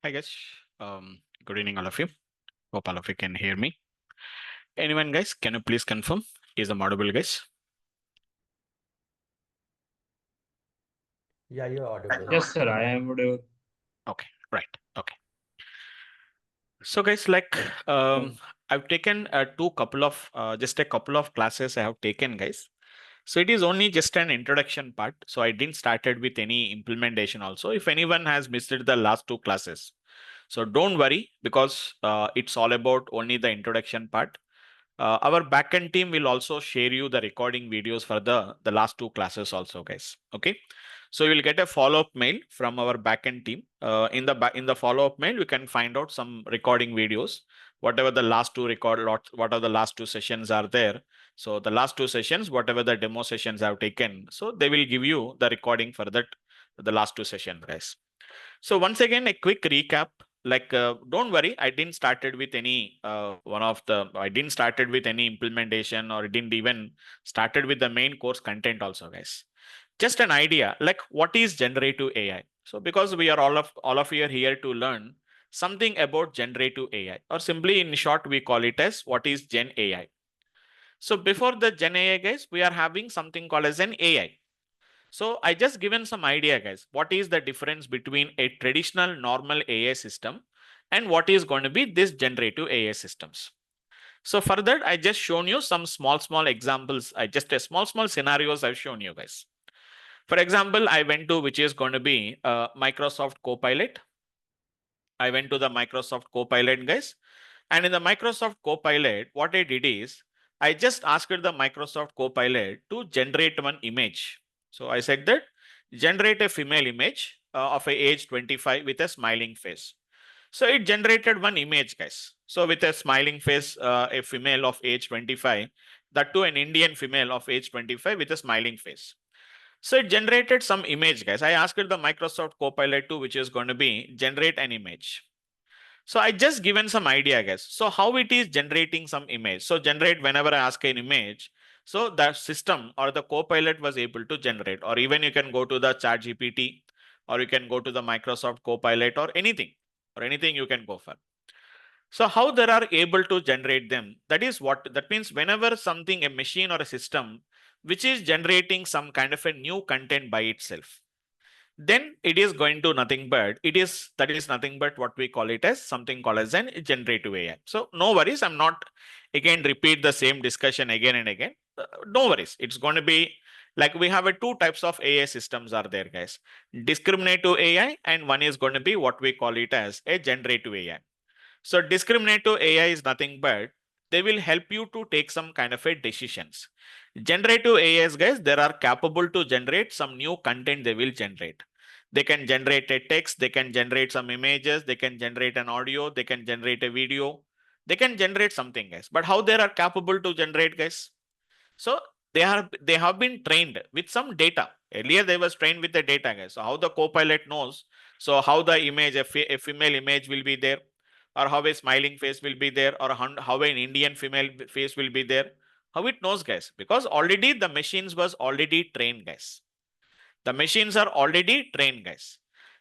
Hi guys. Good evening, all of you. Hope all of you can hear me. Anyone, guys? Can you please confirm? Is the audible, guys? Yeah, you're audible. Yes, sir. I am audible. Okay, right. Okay. So, guys, like I've taken just a couple of classes I have taken, guys. So it is only just an introduction part. So I didn't started with any implementation also. If anyone has missed the last two classes, so don't worry because it's all about only the introduction part. Our backend team will also share you the recording videos for the last two classes also, guys. Okay. So you'll get a follow-up mail from our backend team. In the follow-up mail, you can find out some recording videos, whatever the last two what are the last two sessions are there. So the last two sessions, whatever the demo sessions I've taken, so they will give you the recording for that, the last two sessions, guys. So once again, a quick recap. Don't worry, I didn't started with any I didn't started with any implementation or didn't even started with the main course content also, guys. Just an idea, like what is generative AI? So because we are all of you are here to learn something about generative AI, or simply in short, we call it as what is Gen AI. So before the Gen AI, guys, we are having something called as an AI. So I just given some idea, guys. What is the difference between a traditional normal AI system and what is going to be this generative AI systems? So for that, I just shown you some small examples. I just a small scenarios I've shown you, guys. For example, I went to which is going to be Microsoft Copilot. I went to the Microsoft Copilot, guys. And in the Microsoft Copilot, what I did is I just asked the Microsoft Copilot to generate one image. So I said that generate a female image of a age 25 with a smiling face. So it generated one image, guys. So with a smiling face, a female of age 25, that too an Indian female of age 25 with a smiling face. So it generated some image, guys. I asked the Microsoft Copilot to, which is going to be generate an image. So I just given some idea, guys. So how it is generating some image. So generate whenever I ask an image. So the system or the Copilot was able to generate, or even you can go to the ChatGPT, or you can go to the Microsoft Copilot or anything you can go for. So how they are able to generate them? That means whenever something, a machine or a system, which is generating some kind of a new content by itself, then it is going to nothing but that is nothing but what we call it as something called as an generative AI. So no worries, I'm not again repeat the same discussion again and again. No worries, it's going to be like we have a two types of AI systems are there, guys. Discriminative AI, and one is going to be what we call it as a generative AI. So discriminative AI is nothing but they will help you to take some kind of a decisions. Generative AIs, guys, they are capable to generate some new content they will generate. They can generate a text, they can generate some images, they can generate an audio, they can generate a video, they can generate something, guys. But how they are capable to generate, guys? So they have been trained with some data. Earlier they was trained with the data, guys. So how the Copilot knows? So how the image, a female image will be there, or how a smiling face will be there, or how an Indian female face will be there. How it knows, guys? Because already the machines was already trained, guys. The machines are already trained, guys.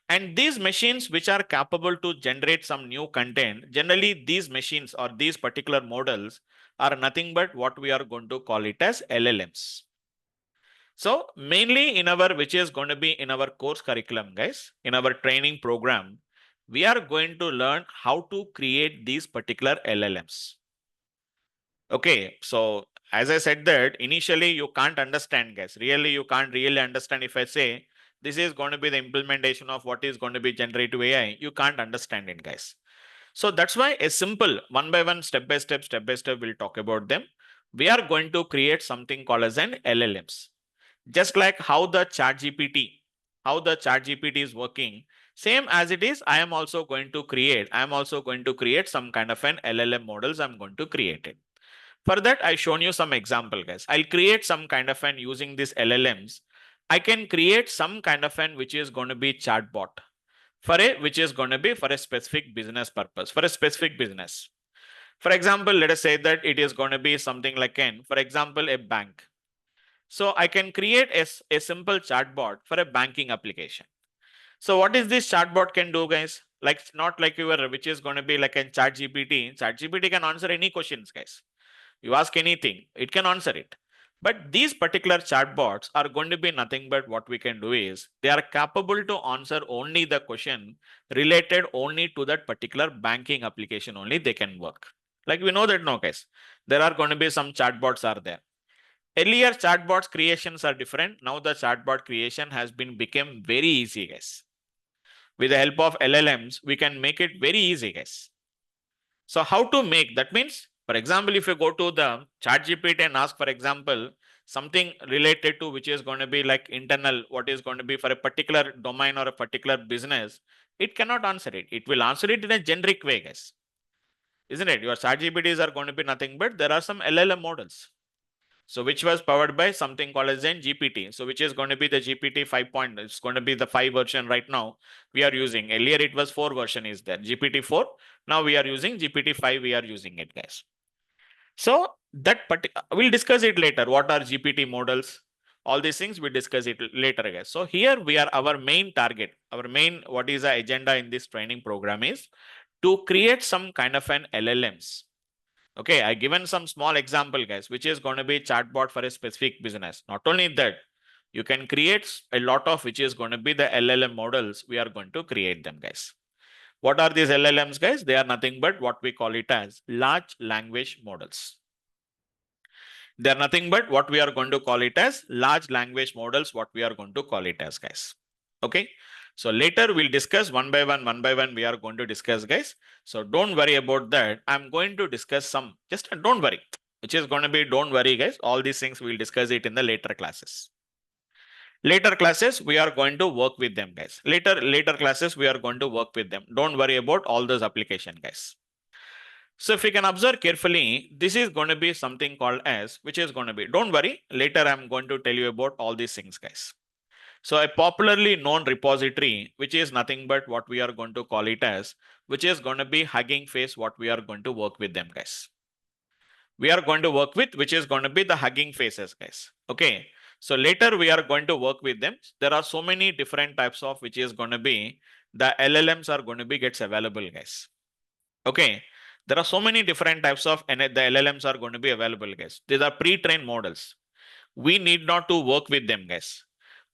And these machines which are capable to generate some new content, generally these machines or these particular models are nothing but what we are going to call it as LLMs. So mainly in our, which is going to be in our course curriculum, guys, in our training program, we are going to learn how to create these particular LLMs. Okay, so as I said that initially you can't understand, guys. Really, you can't really understand if I say this is going to be the implementation of what is going to be generative AI. You can't understand it, guys. So that's why a simple one by one, step by step, we'll talk about them. We are going to create something called as an LLMs. Just like how the ChatGPT is working, same as it is, I am also going to create some kind of an LLM models. I'm going to create it. For that, I shown you some example, guys. I'll create some kind of an using these LLMs. I can create some kind of an which is going to be chatbot which is going to be for a specific business purpose, for a specific business. For example, let us say that it is going to be something like for example, a bank. So I can create a simple chatbot for a banking application. So what is this chatbot can do, guys? Like not like your, which is going to be like a chat GPT. Chat GPT can answer any questions, guys. You ask anything, it can answer it. But these particular chatbots are going to be nothing but what we can do is they are capable to answer only the question related only to that particular banking application only they can work. Like we know that now, guys, there are going to be some chatbots are there. Earlier chatbots creations are different. Now the chatbot creation has been become very easy, guys. With the help of LLMs, we can make it very easy, guys. So how to make that means, for example, if you go to the chat GPT and ask, for example, something related to which is going to be like internal, what is going to be for a particular domain or a particular business, it cannot answer it. It will answer it in a generic way, guys. Isn't it? Your chat GPTs are going to be nothing but there are some LLM models. So which was powered by something called as GPT. So which is going to be the GPT 5. It's going to be the 5 version right now we are using. Earlier it was 4 version is there, GPT 4. Now we are using GPT 5, we are using it, guys. So that we'll discuss it later. What are GPT models? All these things we discuss it later, guys. So here we are, our main target, our main, what is the agenda in this training program is to create some kind of an LLMs. Okay, I given some small example, guys, which is going to be chatbot for a specific business. Not only that, you can create a lot of which is going to be the LLM models. We are going to create them, guys. What are these LLMs, guys? They are nothing but what we call it as large language models. They are nothing but what we are going to call it as large language models, what we are going to call it as, guys. Okay. So later we'll discuss one by one we are going to discuss, guys. So don't worry about that. I'm going to discuss some, just don't worry, which is going to be, don't worry, guys. All these things we'll discuss it in the later classes. Later classes, we are going to work with them, guys. Later classes, we are going to work with them. Don't worry about all those application, guys. So if you can observe carefully, this is going to be something called as, which is going to be, don't worry, later I'm going to tell you about all these things, guys. So a popularly known repository, which is nothing but what we are going to call it as, which is going to be Hugging Face, what we are going to work with them, guys. We are going to work with, which is going to be the Hugging Faces, guys. Okay. So later we are going to work with them. There are so many different types of, which is going to be, the LLMs are going to be gets available, guys. Okay. There are so many different types of, and the LLMs are going to be available, guys. These are pre-trained models. We need not to work with them, guys.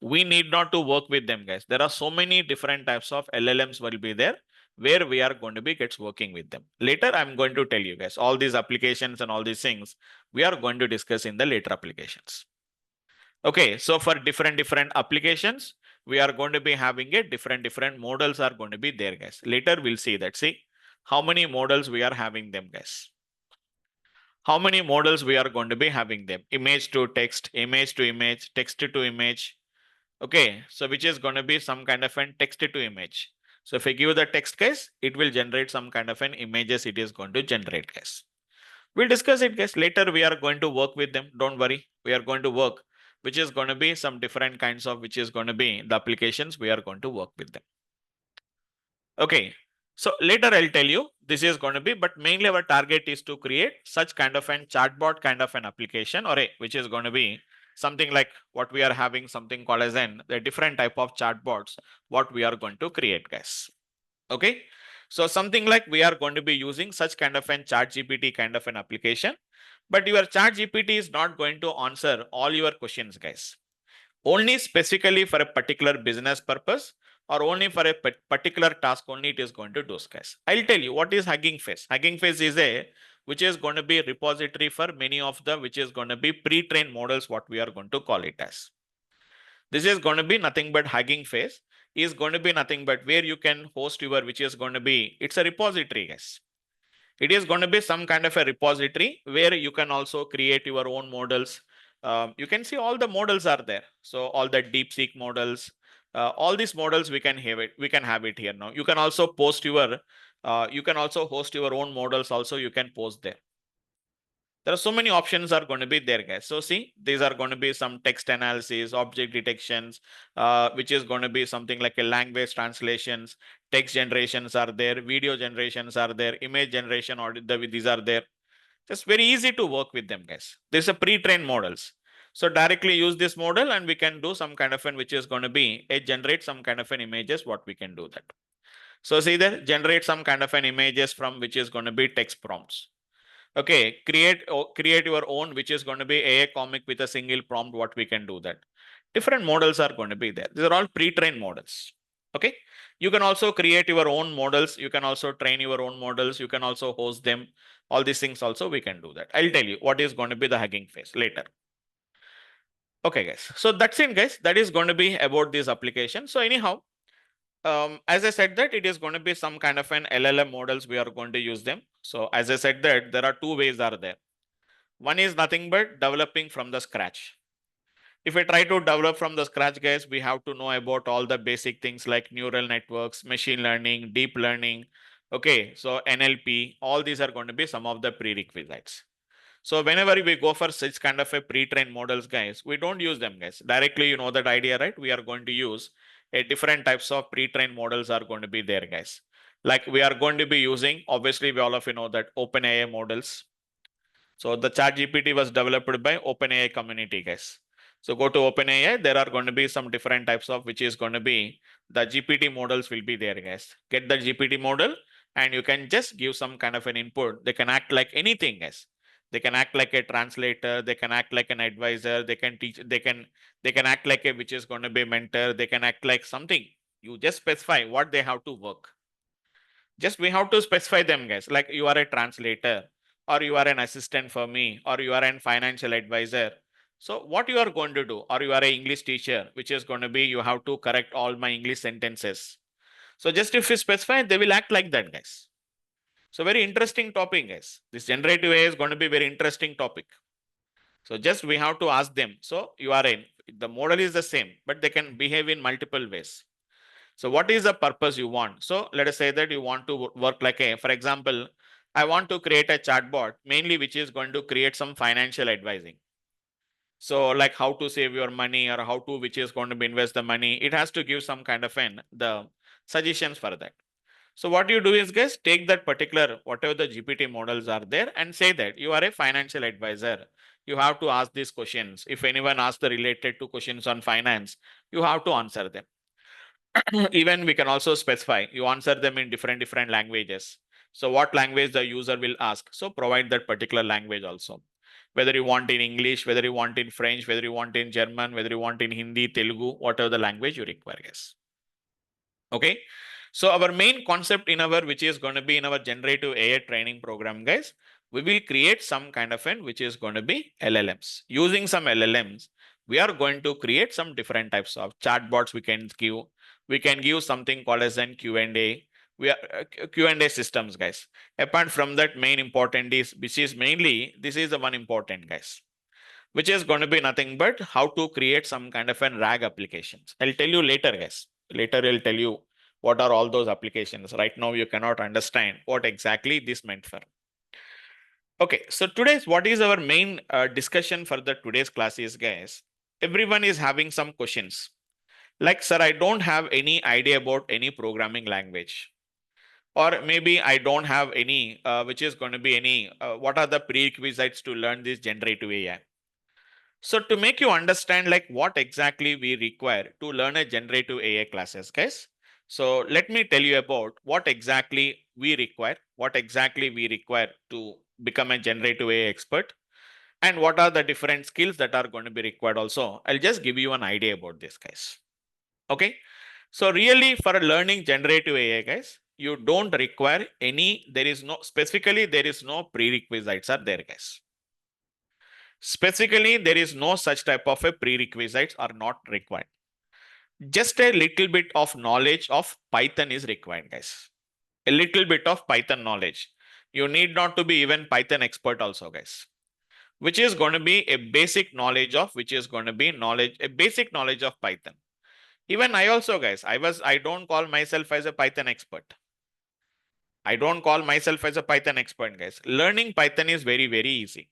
We need not to work with them, guys. There are so many different types of LLMs will be there where we are going to be gets working with them. Later, I'm going to tell you, guys, all these applications and all these things we are going to discuss in the later applications. Okay, so for different applications, we are going to be having a different models are going to be there, guys. Later, we'll see that. See how many models we are having them, guys. How many models we are going to be having them? Image to text, image to image, text to image. Okay, so which is going to be some kind of an text to image. So if I give the text, guys, it will generate some kind of an images it is going to generate, guys. We'll discuss it, guys. Later we are going to work with them. Don't worry, we are going to work, which is going to be some different kinds of, which is going to be the applications we are going to work with them. Okay, so later I'll tell you this is going to be, but mainly our target is to create such kind of an chatbot kind of an application, or a which is going to be something like what we are having something called as the different type of chatbots what we are going to create, guys. Okay, so something like we are going to be using such kind of an chat GPT kind of an application, but your chat GPT is not going to answer all your questions, guys. Only specifically for a particular business purpose or only for a particular task only it is going to do, guys. I'll tell you what is Hugging Face. Hugging Face is a which is going to be a repository for many of the which is going to be pre-trained models what we are going to call it as. This is going to be nothing but Hugging Face is going to be nothing but where you can host your which is going to be, it's a repository, guys. It is going to be some kind of a repository where you can also create your own models. You can see all the models are there. So all the DeepSeek models, all these models we can have it. We can have it here now. You can also post your, you can also host your own models. Also, you can post there. There are so many options are going to be there, guys. So see, these are going to be some text analysis, object detections, which is going to be something like a language translations, text generations are there, video generations are there, image generation, or these are there. Just very easy to work with them, guys. These are pre-trained models. So directly use this model and we can do some kind of an, which is going to be a generate some kind of an images, what we can do that. So see there, generate some kind of an images from which is going to be text prompts. Okay, create your own, which is going to be AI comic with a single prompt. What we can do that. Different models are going to be there. These are all pre-trained models. Okay, you can also create your own models. You can also train your own models. You can also host them. All these things also we can do that. I'll tell you what is going to be the Hugging Face later. Okay, guys. So that's it, guys. That is going to be about this application. So anyhow, as I said that it is going to be some kind of an LLM models. We are going to use them. So as I said that there are two ways are there. One is nothing but developing from the scratch. If we try to develop from the scratch, guys, we have to know about all the basic things like neural networks, machine learning, deep learning. Okay, so NLP, all these are going to be some of the prerequisites. So whenever we go for such kind of a pre-trained models, guys, we don't use them, guys. Directly, you know that idea, right? We are going to use a different types of pre-trained models are going to be there, guys. Like we are going to be using, obviously, we all of you know that OpenAI models. So the chat GPT was developed by OpenAI community, guys. So go to OpenAI, there are going to be some different types of which is going to be the GPT models will be there, guys. Get the GPT model and you can just give some kind of an input. They can act like anything, guys. They can act like a translator, they can act like an advisor, they can teach, they can act like a which is going to be mentor, they can act like something. You just specify what they have to work. Just we have to specify them, guys. Like you are a translator, or you are an assistant for me, or you are an financial advisor. So what you are going to do, or you are an English teacher, which is going to be you have to correct all my English sentences. So just if you specify, they will act like that, guys. So very interesting topic, guys. This generative AI is going to be very interesting topic. So just we have to ask them. So you are in the model is the same, but they can behave in multiple ways. So what is the purpose you want? So let us say that you want to work like a, for example, I want to create a chatbot mainly which is going to create some financial advising. So like how to save your money or how to which is going to be invest the money. It has to give some kind of the suggestions for that. So what you do is guys take that particular whatever the GPT models are there and say that you are a financial advisor. You have to ask these questions. If anyone asks the related to questions on finance, you have to answer them. Even we can also specify you answer them in different languages. So what language the user will ask, so provide that particular language also, whether you want in English, whether you want in French, whether you want in German, whether you want in Hindi, Telugu, whatever the language you require, guys. Okay, so our main concept in our which is going to be in our generative AI training program, guys, we will create some kind of an which is going to be LLMs. Using some LLMs, we are going to create some different types of chatbots. We can give something called as an Q&A. We are Q&A systems, guys. Apart from that, main important is which is mainly this is the one important, guys, which is going to be nothing but how to create some kind of an RAG applications. I'll tell you later, guys. Later, I'll tell you what are all those applications. Right now, you cannot understand what exactly this meant for. Okay, so today's what is our main discussion for the today's class is, guys, everyone is having some questions. Like, sir, I don't have any idea about any programming language. Or maybe I don't have any, which is going to be any, what are the prerequisites to learn this generative AI? So to make you understand like what exactly we require to learn a generative AI classes, guys. So let me tell you about what exactly we require to become a generative AI expert, and what are the different skills that are going to be required also. I'll just give you an idea about this, guys. Okay. So really for learning generative AI, guys, you don't require any, there is no, specifically there is no prerequisites are there, guys. Specifically, there is no such type of a prerequisites are not required. Just a little bit of knowledge of Python is required, guys. A little bit of Python knowledge. You need not to be even Python expert also, guys. Which is going to be a basic knowledge of, which is going to be a basic knowledge of Python. Even I also, guys, I don't call myself as a Python expert. I don't call myself as a Python expert, guys. Learning Python is very, very easy.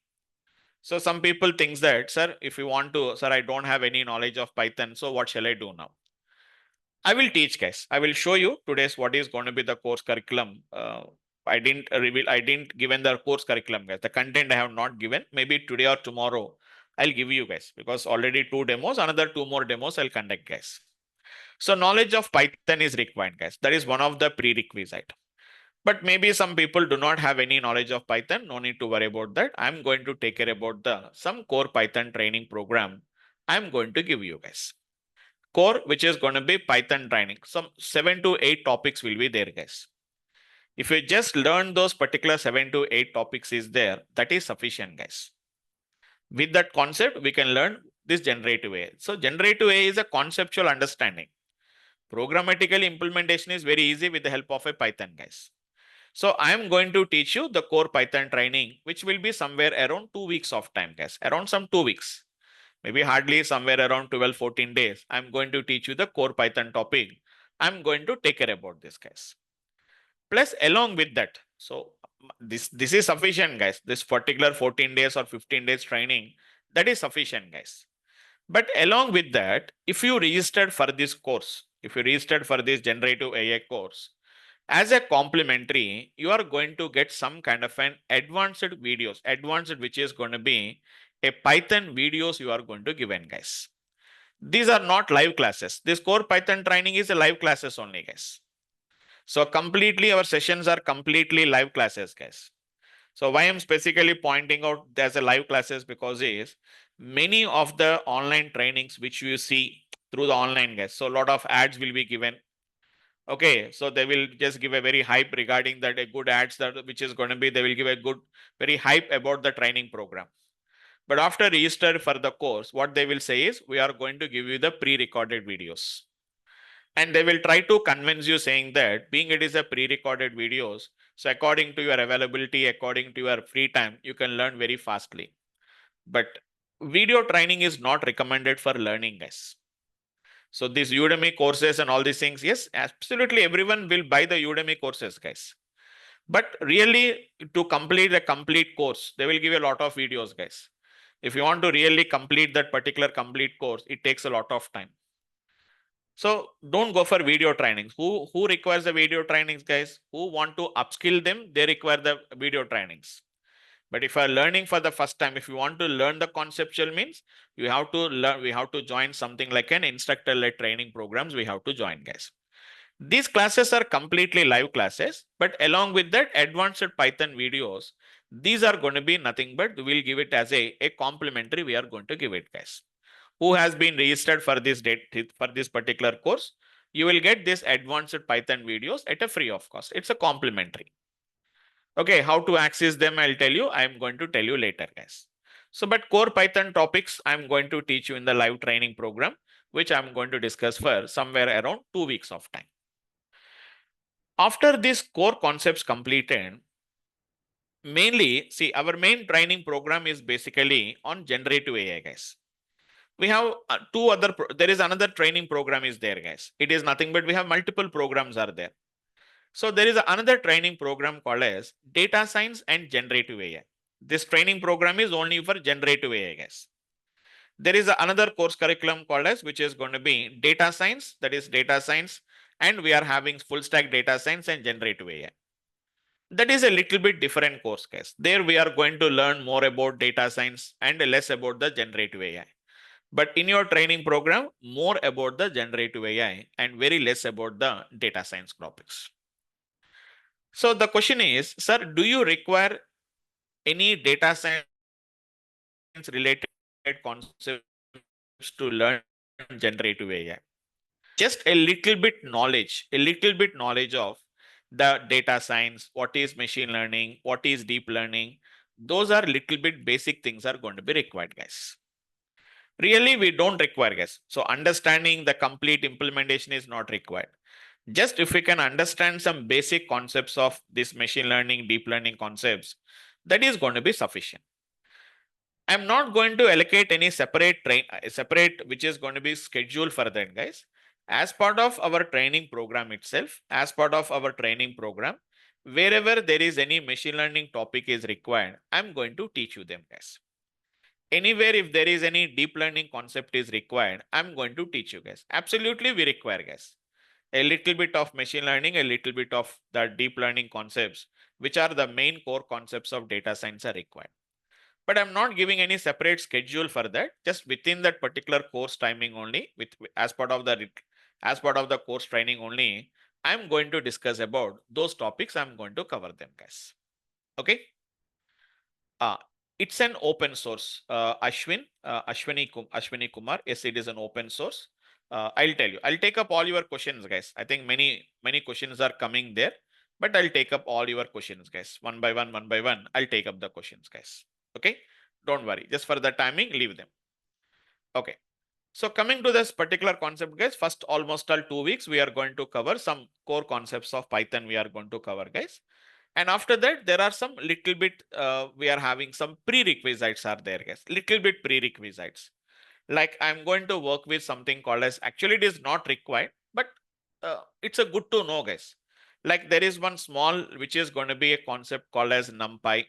So some people think that, sir, if you want to, sir, I don't have any knowledge of Python. So what shall I do now? I will teach, guys. I will show you today's what is going to be the course curriculum. I didn't given the course curriculum, guys. The content I have not given. Maybe today or tomorrow, I'll give you guys because already 2 demos, another 2 more demos I'll conduct, guys. So knowledge of Python is required, guys. That is one of the prerequisite. But maybe some people do not have any knowledge of Python. No need to worry about that. I'm going to take care about some core Python training program I'm going to give you guys. Core, which is going to be Python training. Some 7 to 8 topics will be there, guys. If you just learn those particular 7 to 8 topics is there, that is sufficient, guys. With that concept, we can learn this generative AI. So generative AI is a conceptual understanding. Programmatically implementation is very easy with the help of a Python, guys. So I am going to teach you the core Python training, which will be somewhere around 2 weeks of time, guys. Around some 2 weeks. Maybe hardly somewhere around 12, 14 days. I'm going to teach you the core Python topic. I'm going to take care about this, guys. Plus along with that, so this is sufficient, guys. This particular 14 days or 15 days training, that is sufficient, guys. But along with that, if you registered for this course, if you registered for this generative AI course, as a complimentary, you are going to get some kind of an advanced videos, which is going to be a Python videos you are going to given, guys. These are not live classes. This core Python training is a live classes only, guys. So completely our sessions are completely live classes, guys. So why I'm specifically pointing out there's a live classes because is many of the online trainings which you see through the online, guys. So a lot of ads will be given. Okay, so they will just give a very hype regarding that, a good ads that which is going to be, they will give a good, very hype about the training program. But after register for the course, what they will say is, we are going to give you the pre-recorded videos. And they will try to convince you saying that being it is a pre-recorded videos, so according to your availability, according to your free time, you can learn very fastly. But video training is not recommended for learning, guys. So these Udemy courses and all these things, yes, absolutely everyone will buy the Udemy courses, guys. But really to complete a complete course, they will give a lot of videos, guys. If you want to really complete that particular complete course, it takes a lot of time. So don't go for video trainings. Who requires the video trainings, guys? Who want to upskill them, they require the video trainings. But if you are learning for the first time, if you want to learn the conceptual means, you have to learn, we have to join something like an instructor-led training programs we have to join, guys. These classes are completely live classes, but along with that advanced Python videos, these are going to be nothing but we'll give it as a complimentary we are going to give it, guys. Who has been registered for this date for this particular course, you will get this advanced Python videos at a free of cost. It's a complimentary. Okay, how to access them, I'll tell you. I'm going to tell you later, guys. So, but core Python topics, I'm going to teach you in the live training program, which I'm going to discuss for somewhere around 2 weeks of time. After this core concepts completed, mainly, see, our main training program is basically on generative AI, guys. We have two other, there is another training program is there, guys. It is nothing but we have multiple programs are there. So there is another training program called as data science and generative AI. This training program is only for generative AI, guys. There is another course curriculum called as, which is going to be data science, that is data science, and we are having full stack data science and generative AI. That is a little bit different course, guys. There we are going to learn more about data science and less about the generative AI. But in your training program, more about the generative AI and very less about the data science topics. So the question is, sir, do you require any data science related concepts to learn generative AI? Just a little bit knowledge of the data science, what is machine learning, what is deep learning. Those are little bit basic things are going to be required, guys. Really, we don't require, guys. So understanding the complete implementation is not required. Just if we can understand some basic concepts of this machine learning, deep learning concepts, that is going to be sufficient. I'm not going to allocate any separate which is going to be scheduled for that, guys. As part of our training program itself, wherever there is any machine learning topic is required, I'm going to teach you them, guys. Anywhere if there is any deep learning concept is required, I'm going to teach you, guys. Absolutely we require, guys, a little bit of machine learning, a little bit of the deep learning concepts, which are the main core concepts of data science are required. But I'm not giving any separate schedule for that, just within that particular course timing only, with as part of the As part of the course training only, I'm going to discuss about those topics. I'm going to cover them, guys. Okay. Uh, it's an open source. Ashwini Kumar. Yes, it is an open source. I'll tell you. I'll take up all your questions, guys. I think many questions are coming there, but I'll take up all your questions, guys. One by one. I'll take up the questions, guys. Okay. Don't worry. Just for the timing, leave them. Okay. So coming to this particular concept, guys, first almost all 2 weeks, we are going to cover some core concepts of Python. We are going to cover, guys. And after that, there are some little bit, we are having some prerequisites are there, guys. Little bit prerequisites. Like I'm going to work with something called as, actually it is not required, but it's a good to know, guys. Like there is one small, which is going to be a concept called as NumPy.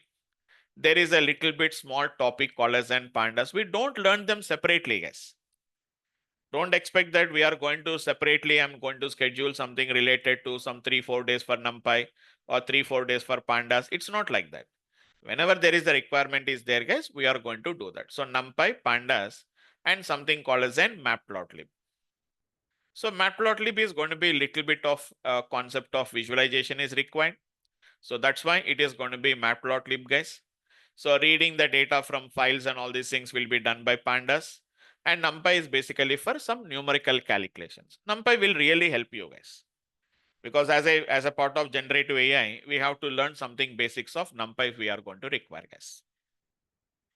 There is a little bit small topic called as and pandas. We don't learn them separately, guys. Don't expect that we are going to separately, I'm going to schedule something related to some 3-4 days for NumPy or 3-4 days for pandas. It's not like that. Whenever there is a requirement is there, guys, we are going to do that. So NumPy, pandas, and something called as an matplotlib. So matplotlib is going to be a little bit of concept of visualization is required. So that's why it is going to be matplotlib, guys. So reading the data from files and all these things will be done by pandas. And NumPy is basically for some numerical calculations. NumPy will really help you, guys. Because as a part of generative AI, we have to learn something basics of NumPy if we are going to require, guys.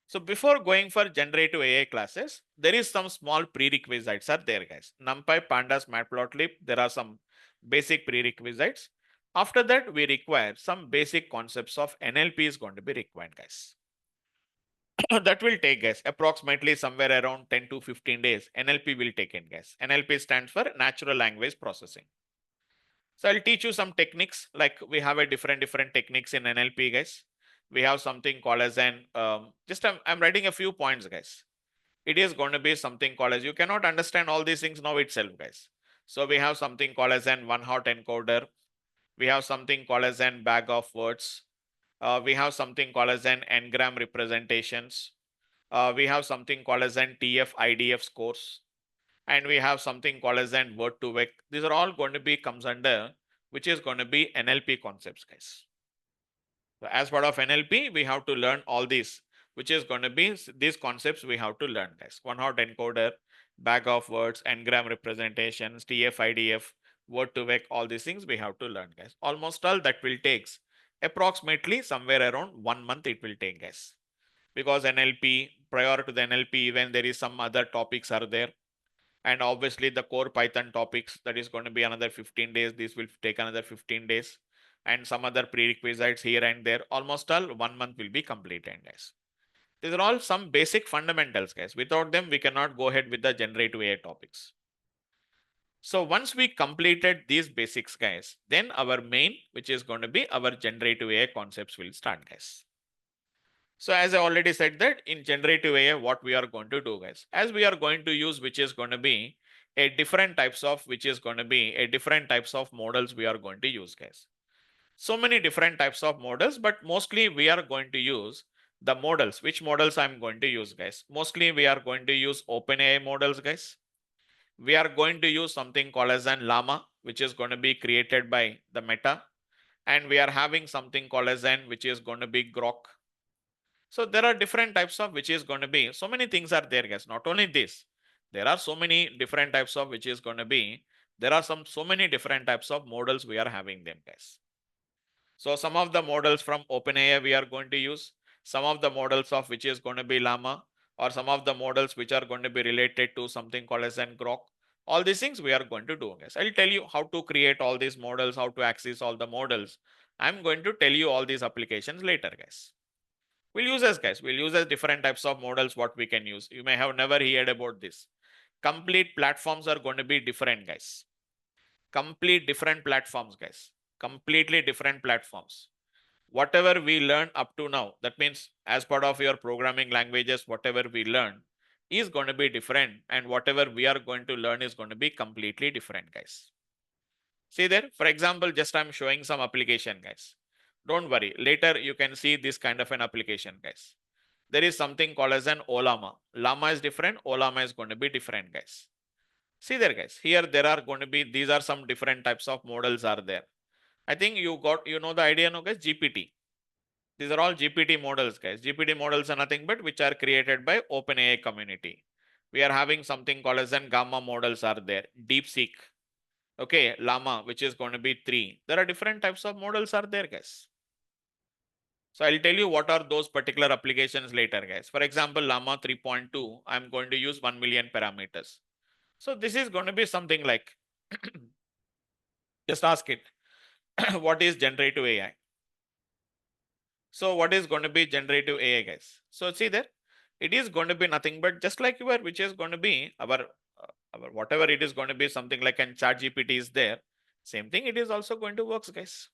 So before going for generative AI classes, there is some small prerequisites are there, guys. NumPy, pandas, matplotlib, there are some basic prerequisites. After that, we require some basic concepts of NLP is going to be required, guys. That will take, guys, approximately somewhere around 10 to 15 days. NLP will take in, guys. NLP stands for natural language processing. So I'll teach you some techniques. Like we have a different techniques in NLP, guys. We have something called as an I'm writing a few points, guys. It is going to be something called as, you cannot understand all these things now itself, guys. So we have something called as an one-hot encoder. We have something called as an bag of words. We have something called as an n-gram representations. We have something called as an TF IDF scores, and we have something called as an word to vec. These are all going to be comes under which is going to be NLP concepts, guys. So as part of NLP, we have to learn all these, which is going to be these concepts we have to learn, guys. One hot encoder, bag of words, n-gram representations, TF IDF, word to vec, all these things we have to learn, guys. Almost all that will takes approximately somewhere around 1 month it will take, guys. Because NLP, prior to the NLP, even there is some other topics are there. And obviously the core Python topics, that is going to be another 15 days. This will take another 15 days. And some other prerequisites here and there. Almost all 1 month will be completed, guys. These are all some basic fundamentals, guys. Without them, we cannot go ahead with the generative AI topics. So once we completed these basics, guys, then our main, which is going to be our generative AI concepts will start, guys. So as I already said that in generative AI, what we are going to do, guys, as we are going to use, which is going to be a different types of, models we are going to use, guys. So many different types of models, but mostly we are going to use the models. Which models I'm going to use, guys? Mostly we are going to use OpenAI models, guys. We are going to use something called as an Llama, which is going to be created by the Meta. And we are having something called as an, which is going to be Grok. So there are different types of which is going to be, so many things are there, guys. Not only this, there are so many different types of which is going to be, there are so many different types of models we are having them, guys. So some of the models from OpenAI we are going to use, some of the models of which is going to be Llama, or some of the models which are going to be related to something called as an Grok. All these things we are going to do, guys. I'll tell you how to create all these models, how to access all the models. I'm going to tell you all these applications later, guys. We'll use as, guys, we'll use as different types of models what we can use. You may have never heard about this. Complete platforms are going to be different, guys. Complete different platforms, guys. Completely different platforms. Whatever we learn up to now, that means as part of your programming languages, whatever we learn is going to be different, and whatever we are going to learn is going to be completely different, guys. See there, for example, just I'm showing some application, guys. Don't worry, later you can see this kind of an application, guys. There is something called as an Olama. Llama is different, Olama is going to be different, guys. See there, guys. Here there are going to be, these are some different types of models are there. I think you know the idea, no, guys? GPT. These are all GPT models, guys. GPT models are nothing but which are created by OpenAI community. We are having something called as an Gamma models are there. DeepSeek. Okay, Llama, which is going to be 3. There are different types of models are there, guys. So I'll tell you what are those particular applications later, guys. For example, Llama 3.2, I'm going to use 1 million parameters. So this is going to be something like, just ask it, what is generative AI? So what is going to be generative AI, guys? So see there, it is going to be nothing but just like your, which is going to be our whatever it is going to be something like an ChatGPT is there. Same thing, it is also going to works, guys.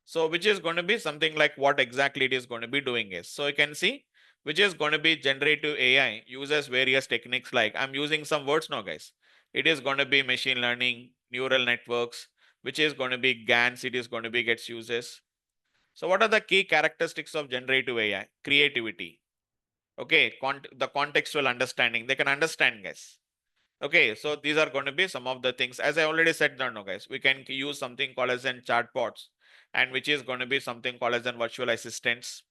So which is going to be something like what exactly it is going to be doing is. So you can see which is going to be generative AI uses various techniques like I'm using some words now, guys. It is going to be machine learning, neural networks, which is going to be GANs, it is going to be gets uses. So what are the key characteristics of generative AI? Creativity. Okay, the contextual understanding. They can understand, guys. Okay, so these are going to be some of the things. As I already said, no, guys, we can use something called as an chatbots, and which is going to be something called as an virtual assistants.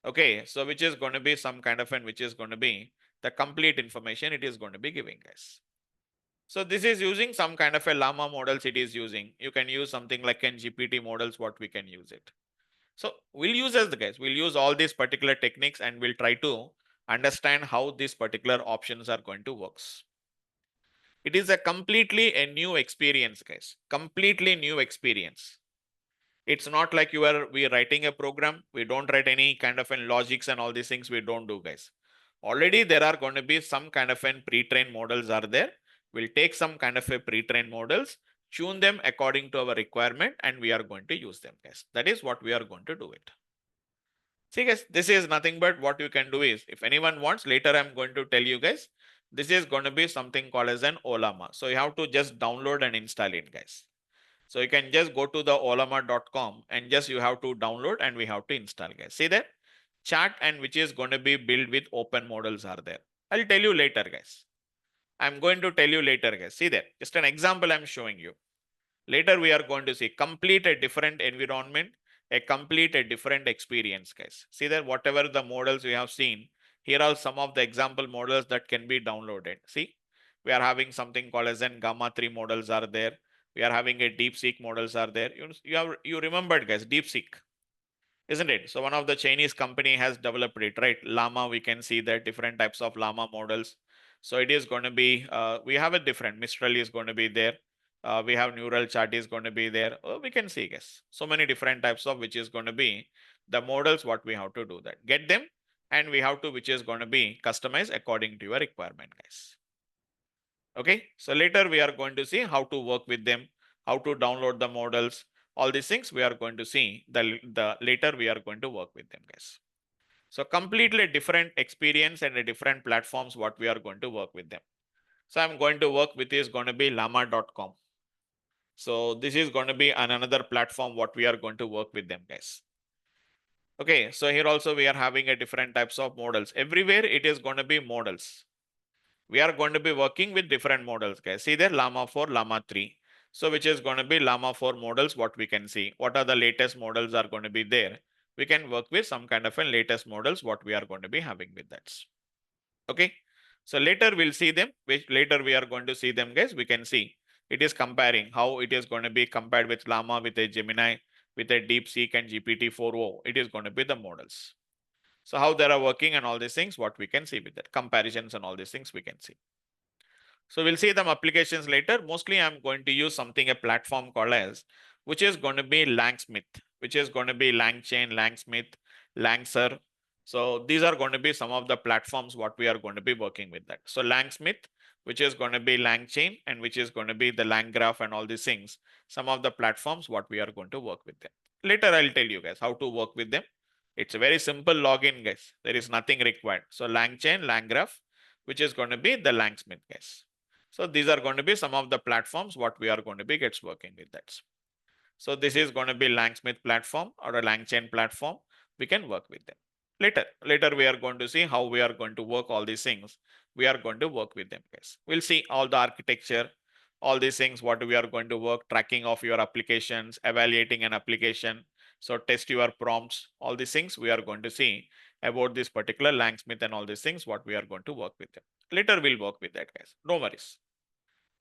Okay, so which is going to be some kind of an which is going to be the complete information it is going to be giving, guys. So this is using some kind of a llama models it is using. You can use something like an GPT models, what we can use it. So we'll use as the guys, we'll use all these particular techniques and we'll try to understand how these particular options are going to works. It is a completely a new experience, guys. Completely new experience. It's not like we are writing a program. We don't write any kind of an logics and all these things. We don't do, guys. Already there are going to be some kind of an pre-trained models are there. We'll take some kind of a pre-trained models, tune them according to our requirement, and we are going to use them, guys. That is what we are going to do it. See, guys, this is nothing but what you can do is, if anyone wants, later I'm going to tell you guys, this is going to be something called as an Olama. So you have to just download and install it, guys. So you can just go to the olama.com and just you have to download and we have to install, guys. See that chat and which is going to be built with open models are there. I'll tell you later, guys. I'm going to tell you later, guys. See there, just an example I'm showing you. Later we are going to see complete a different environment, a complete a different experience, guys. See that whatever the models we have seen, here are some of the example models that can be downloaded. See, we are having something called as an Gamma 3 models are there. We are having a DeepSeek models are there. You remembered, guys, DeepSeek, isn't it? So one of the Chinese company has developed it, right? Llama, we can see that different types of Llama models. So it is going to be, we have a different, Mistral is going to be there. We have neural chat is going to be there. We can see, guys, so many different types of which is going to be the models, what we have to do that. Get them and we have to, which is going to be customized according to your requirement, guys. Okay, so later we are going to see how to work with them, how to download the models, all these things we are going to see the later we are going to work with them, guys. So completely different experience and a different platforms what we are going to work with them. So I'm going to work with is going to be llama.com. So this is going to be another platform what we are going to work with them, guys. Okay, so here also we are having a different types of models. Everywhere it is going to be models. We are going to be working with different models, guys. See there, Llama 4, Llama 3. So which is going to be Llama 4 models, what we can see. What are the latest models are going to be there? We can work with some kind of a latest models, what we are going to be having with that. Okay. So later we'll see them, which later we are going to see them, guys. We can see it is comparing how it is going to be compared with Llama, with a Gemini, with a DeepSeek and GPT-4o. It is going to be the models. So how they are working and all these things, what we can see with that comparisons and all these things we can see. So we'll see them applications later. Mostly I'm going to use something, a platform called as, which is going to be Langsmith, which is going to be LangChain, Langsmith, Langser. So these are going to be some of the platforms what we are going to be working with that. So Langsmith, which is going to be LangChain and which is going to be the LangGraph and all these things, some of the platforms what we are going to work with them. Later I'll tell you guys how to work with them. It's a very simple login, guys. There is nothing required. So LangChain, LangGraph, which is going to be the Langsmith, guys. So these are going to be some of the platforms what we are going to be gets working with that. So this is going to be Langsmith platform or a LangChain platform. We can work with them. Later we are going to see how we are going to work all these things. We are going to work with them, guys. We'll see all the architecture, all these things, what we are going to work, tracking of your applications, evaluating an application. So test your prompts, all these things we are going to see about this particular Langsmith and all these things, what we are going to work with them. Later we'll work with that, guys. No worries.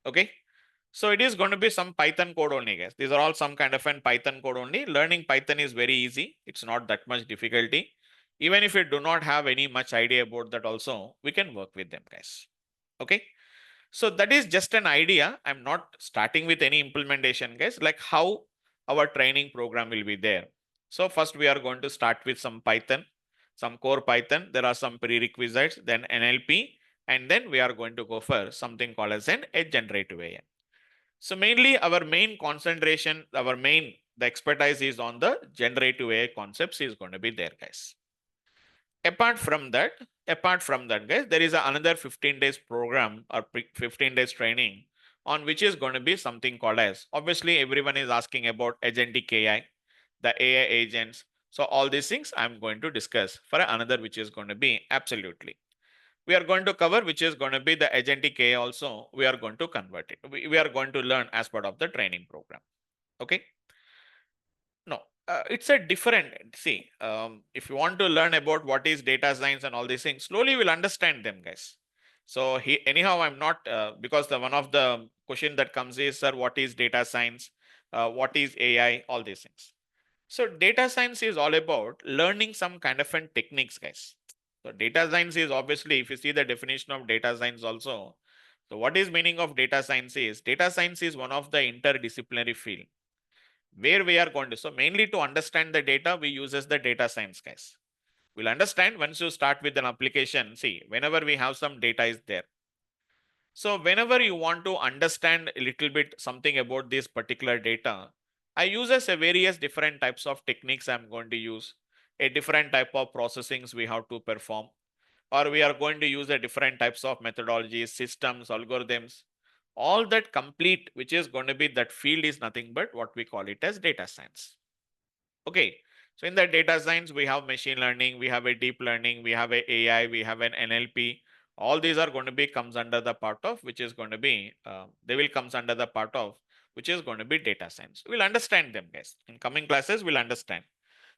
Okay. So it is going to be some Python code only, guys. These are all some kind of an Python code only. Learning Python is very easy. It's not that much difficulty. Even if you do not have any much idea about that also, we can work with them, guys. Okay. So that is just an idea. I'm not starting with any implementation, guys, like how our training program will be there. So first we are going to start with some Python, some core Python. There are some prerequisites, then NLP, and then we are going to go for something called as a generative AI. So mainly our main concentration, the expertise is on the generative AI concepts is going to be there, guys. Apart from that, guys, there is another 15 days program or 15 days training on which is going to be something called as, obviously everyone is asking about agentic AI, the AI agents. So all these things I'm going to discuss for another, which is going to be absolutely. We are going to cover, which is going to be the agentic AI also. We are going to convert it. We are going to learn as part of the training program. Okay. No, it's a different, see, if you want to learn about what is data science and all these things, slowly we'll understand them, guys. So anyhow, I'm not, because the one of the question that comes is, sir, what is data science? What is AI? All these things. So data science is all about learning some kind of an techniques, guys. So data science is obviously, if you see the definition of data science also, so what is meaning of data science is one of the interdisciplinary field where we are going to, so mainly to understand the data, we uses the data science, guys. We'll understand once you start with an application. See, whenever we have some data is there. So whenever you want to understand a little bit something about this particular data, I uses a various different types of techniques I'm going to use, a different type of processings we have to perform, or we are going to use a different types of methodologies, systems, algorithms, all that complete, which is going to be that field is nothing but what we call it as data science. Okay. So in the data science, we have machine learning, we have a deep learning, we have a AI, we have an NLP. All these are going to be comes under the part of which is going to be, they will comes under the part of which is going to be data science. We'll understand them, guys. In coming classes, we'll understand.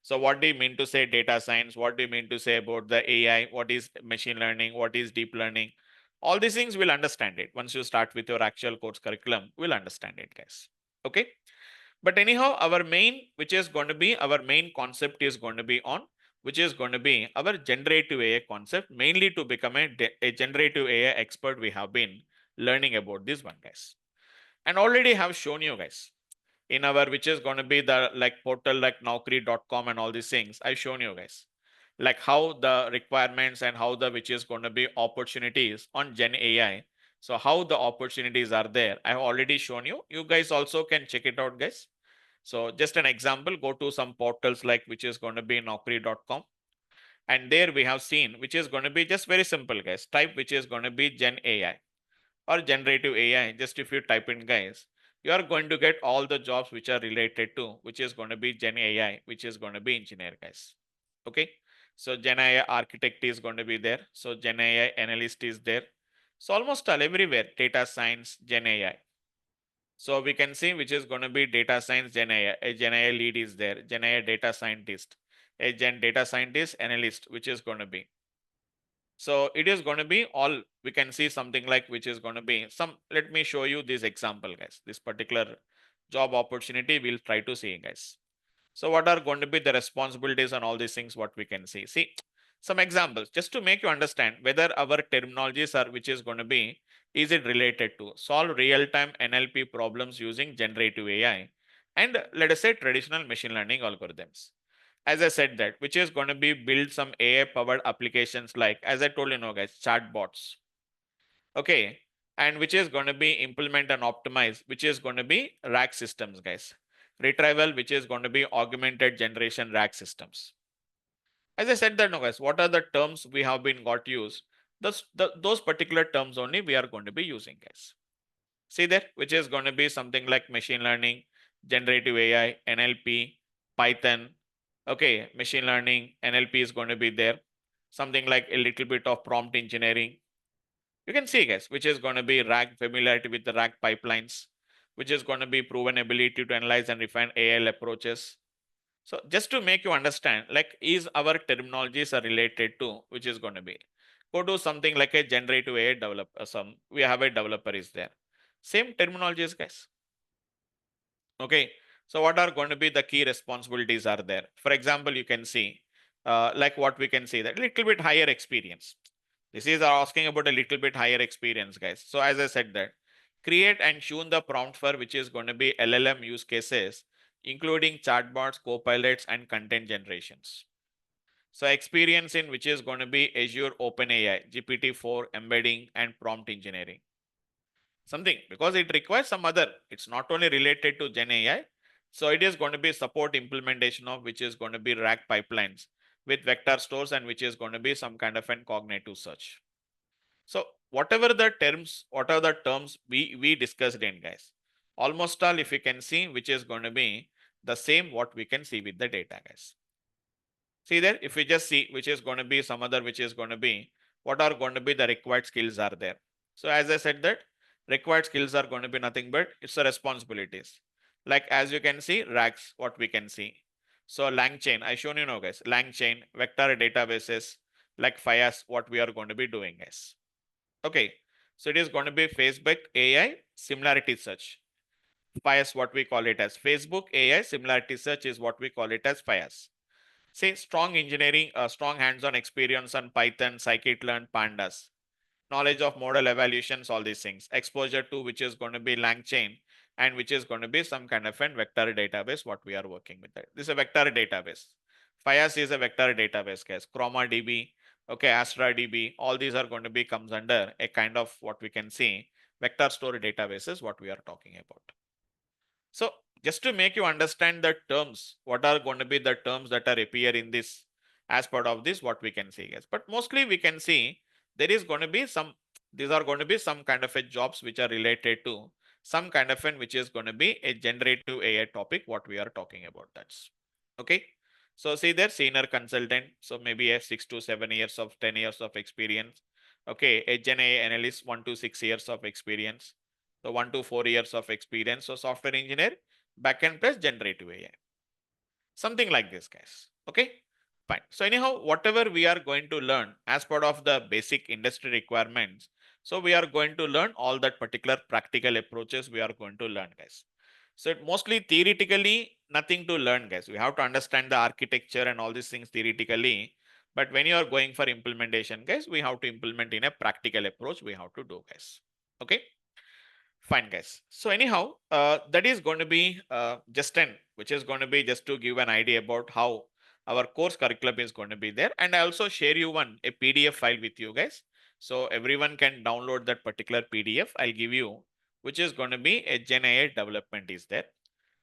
So what do you mean to say data science? What do you mean to say about the AI? What is machine learning? What is deep learning? All these things we'll understand it. Once you start with your actual course curriculum, we'll understand it, guys. Okay. But anyhow, our main, which is going to be our main concept is going to be on, which is going to be our generative AI concept, mainly to become a generative AI expert. We have been learning about this one, guys, and already have shown you guys in our, which is going to be the like portal like naukri.com and all these things. I've shown you guys like how the requirements and how the, which is going to be opportunities on Gen AI. So how the opportunities are there, I have already shown you. You guys also can check it out, guys. So just an example, go to some portals like which is going to be naukri.com. And there we have seen, which is going to be just very simple, guys. Type which is going to be Gen AI or generative AI. Just if you type in, guys, you are going to get all the jobs which are related to, which is going to be Gen AI, which is going to be engineer, guys. Okay. So Gen AI architect is going to be there. So Gen AI analyst is there. So almost all everywhere, data science, Gen AI. So we can see which is going to be data science Gen AI. A Gen AI lead is there, Gen AI data scientist, a Gen data scientist analyst, which is going to be. So it is going to be all, we can see something like which is going to be some, let me show you this example, guys. This particular job opportunity we'll try to see, guys. So what are going to be the responsibilities and all these things, what we can see. See some examples just to make you understand whether our terminologies are, which is going to be, is it related to solve real-time NLP problems using generative AI and let us say traditional machine learning algorithms. As I said that, which is going to be build some AI powered applications like, as I told you know guys, chatbots. Okay. And which is going to be implement and optimize, which is going to be RAG systems, guys. Retrieval, which is going to be augmented generation RAG systems. As I said that no guys, what are the terms we have been got used? Those particular terms only we are going to be using, guys. See there, which is going to be something like machine learning, generative AI, NLP, Python, Okay, machine learning, NLP is going to be there. Something like a little bit of prompt engineering. You can see, guys, which is going to be RAG, familiarity with the RAG pipelines, which is going to be proven ability to analyze and refine AI approaches. So just to make you understand, like, is our terminologies are related to, which is going to be, go to something like a generative AI developer, we have a developer is there. Same terminologies, guys. Okay. So what are going to be the key responsibilities are there? For example, you can see, like what we can see, that little bit higher experience. This is asking about a little bit higher experience, guys. So as I said that, create and tune the prompt for which is going to be LLM use cases, including chatbots, copilots, and content generations. So experience in which is going to be Azure OpenAI, GPT-4 embedding and prompt engineering. Something because it requires some other, it's not only related to Gen AI. So it is going to be support implementation of which is going to be RAG pipelines with vector stores and which is going to be some kind of an cognitive search. So whatever the terms, what are the terms we discussed in, guys, almost all, if you can see, which is going to be the same what we can see with the data, guys. See there, if we just see which is going to be some other, which is going to be what are going to be the required skills are there. So as I said that required skills are going to be nothing but it's the responsibilities. Like as you can see, RAGs, what we can see. So LangChain, I shown you now, guys, LangChain, vector databases like FIAS, what we are going to be doing, guys. Okay. So it is going to be Facebook AI similarity search. FIAS, what we call it as Facebook AI similarity search is what we call it as FIAS. Say strong engineering, strong hands-on experience on Python, scikit-learn, pandas, knowledge of model evaluations, all these things, exposure to which is going to be LangChain and which is going to be some kind of a vector database, what we are working with that. This is a vector database. FIAS is a vector database, guys. ChromaDB, okay, AstraDB, all these are going to be comes under a kind of what we can see vector store databases, what we are talking about. So just to make you understand the terms, what are going to be the terms that are appear in this as part of this, what we can see, guys. But mostly we can see there is going to be some, these are going to be some kind of a jobs which are related to some kind of an which is going to be a generative AI topic, what we are talking about. That's okay. So see there, senior consultant, so maybe a 6 to 7 years of 10 years of experience. Okay, a Gen AI analyst, 1 to 6 years of experience. So 1 to 4 years of experience. So software engineer, backend plus generative AI. Something like this, guys. Okay, fine. So anyhow, whatever we are going to learn as part of the basic industry requirements, so we are going to learn all that particular practical approaches we are going to learn, guys. So it mostly theoretically nothing to learn, guys. We have to understand the architecture and all these things theoretically. But when you are going for implementation, guys, we have to implement in a practical approach. We have to do, guys. Okay. Fine, guys. So anyhow, that is going to be just which is going to be just to give an idea about how our course curriculum is going to be there. And I also share you a PDF file with you guys. So everyone can download that particular PDF. I'll give you, which is going to be a Gen AI development is there.